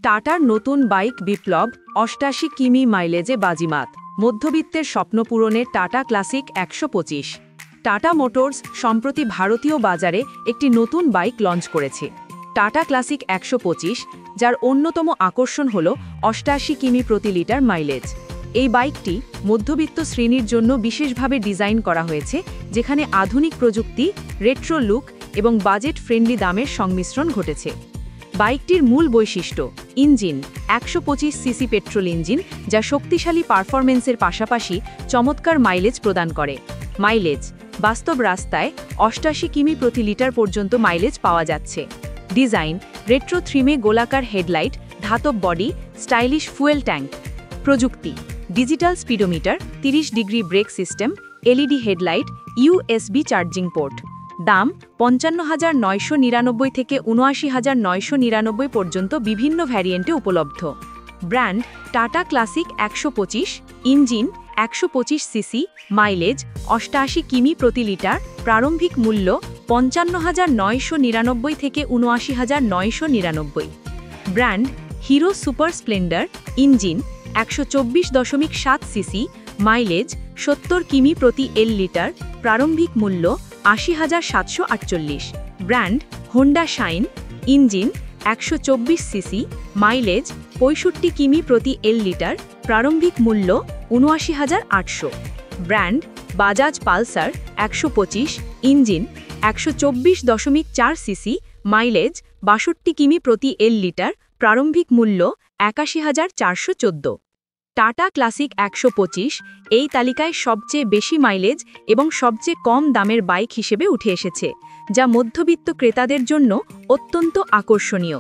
টাটার নতুন বাইক বিপ্লব ৮৮ কিমি মাইলেজে বাজিমাত। মধ্যবিত্তের স্বপ্ন পূরণে টাটা ক্লাসিক ১২৫। টাটা মোটরস সম্প্রতি ভারতীয় বাজারে একটি নতুন বাইক লঞ্চ করেছে, টাটা ক্লাসিক ১২৫, যার অন্যতম আকর্ষণ হল ৮৮ কিমি প্রতি লিটার মাইলেজ। এই বাইকটি মধ্যবিত্ত শ্রেণীর জন্য বিশেষভাবে ডিজাইন করা হয়েছে, যেখানে আধুনিক প্রযুক্তি, রেট্রো লুক এবং বাজেট ফ্রেন্ডলি দামের সংমিশ্রণ ঘটেছে। বাইকটির মূল বৈশিষ্ট্য: ইঞ্জিন ১২৫ সিসি পেট্রোল ইঞ্জিন, যা শক্তিশালী পারফরমেন্সের পাশাপাশি চমৎকার মাইলেজ প্রদান করে। মাইলেজ: বাস্তব রাস্তায় ৮৮ কিমি প্রতি লিটার পর্যন্ত মাইলেজ পাওয়া যাচ্ছে। ডিজাইন: রেট্রো থিমে গোলাকার হেডলাইট, ধাতব বডি, স্টাইলিশ ফুয়েল ট্যাঙ্ক। প্রযুক্তি: digital speedometer, ৩০ degree brake system, LED headlight, USB charging port. দাম: ৫৫,৯৯৯ থেকে ৭৯,৯৯৯ পর্যন্ত বিভিন্ন ভ্যারিয়েন্টে উপলব্ধ। Brand: tata classic ১২৫। Engine ১২৫ CC, mileage ৮৮ কিমি প্রতি লিটার, প্রারম্ভিক মূল্য ৫৫,৯৯৯ থেকে ৭৯,৯৯৯। Brand: hero super Splendor. Engine ১২৪.৭ CC, mileage ৭০ কিমি প্রতি এল লিটার, প্রারম্ভিক মূল্য ৮০,৭৪৮। Brand: Honda shine. Engine ১২৪ CC, mileage ৬৫ কিমি প্রতি এল লিটার, প্রারম্ভিক মূল্য ৭৯,৮০০। Brand: Bajaj Pulsar ১২৫। Engine ১২৪.৪ CC, mileage ৬২ কিমি প্রতি এল লিটার, প্রারম্ভিক মূল্য ৮১,৪১৪। টাটা ক্লাসিক ১২৫ এই তালিকায় সবচেয়ে বেশি মাইলেজ এবং সবচেয়ে কম দামের বাইক হিসেবে উঠে এসেছে, যা মধ্যবিত্ত ক্রেতাদের জন্য অত্যন্ত আকর্ষণীয়।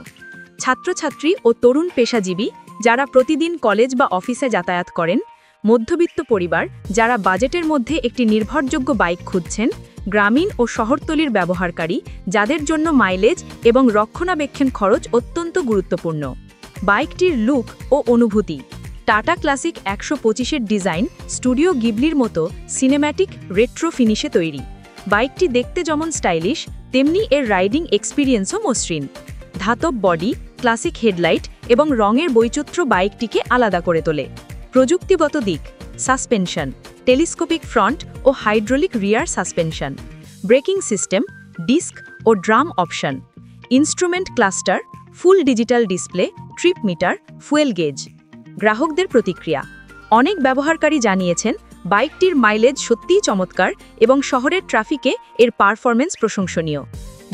ছাত্রছাত্রী ও তরুণ পেশাজীবী যারা প্রতিদিন কলেজ বা অফিসে যাতায়াত করেন, মধ্যবিত্ত পরিবার যারা বাজেটের মধ্যে একটি নির্ভরযোগ্য বাইক খুঁজছেন, গ্রামীণ ও শহরতলির ব্যবহারকারী যাদের জন্য মাইলেজ এবং রক্ষণাবেক্ষণ খরচ অত্যন্ত গুরুত্বপূর্ণ। বাইকটির লুক ও অনুভূতি: টাটা ক্লাসিক ১২৫-এর ডিজাইন স্টুডিও গিবলির মতো সিনেম্যাটিক রেট্রো ফিনিশে তৈরি। বাইকটি দেখতে যেমন স্টাইলিশ, তেমনি এর রাইডিং এক্সপিরিয়েন্সও মসৃণ। ধাতব বডি, ক্লাসিক হেডলাইট এবং রঙের বৈচিত্র্য বাইকটিকে আলাদা করে তোলে। প্রযুক্তিগত দিক: সাসপেনশন, টেলিস্কোপিক ফ্রন্ট ও hydraulic rear suspension. Braking system, disc ও drum option. Instrument cluster, full digital display, trip meter, fuel gauge. গ্রাহকদের প্রতিক্রিয়া: অনেক ব্যবহারকারী জানিয়েছেন বাইকটির মাইলেজ সত্যিই চমৎকার এবং শহরের ট্রাফিকে এর পারফরমেন্স প্রশংসনীয়।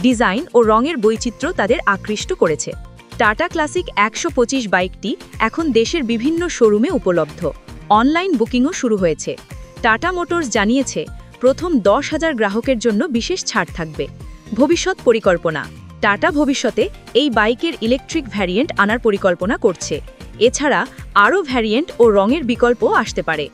ডিজাইন ও রঙের বৈচিত্র্য তাদের আকৃষ্ট করেছে। টাটা ক্লাসিক ১২৫ বাইকটি এখন দেশের বিভিন্ন শোরুমে উপলব্ধ। অনলাইন বুকিংও শুরু হয়েছে। টাটা মোটরস জানিয়েছে প্রথম ১০,০০০ গ্রাহকের জন্য বিশেষ ছাড় থাকবে। ভবিষ্যৎ পরিকল্পনা: টাটা ভবিষ্যতে এই বাইকের ইলেকট্রিক ভ্যারিয়েন্ট আনার পরিকল্পনা করছে। এছাড়া আরও ভ্যারিয়েন্ট ও রঙের বিকল্পও আসতে পারে।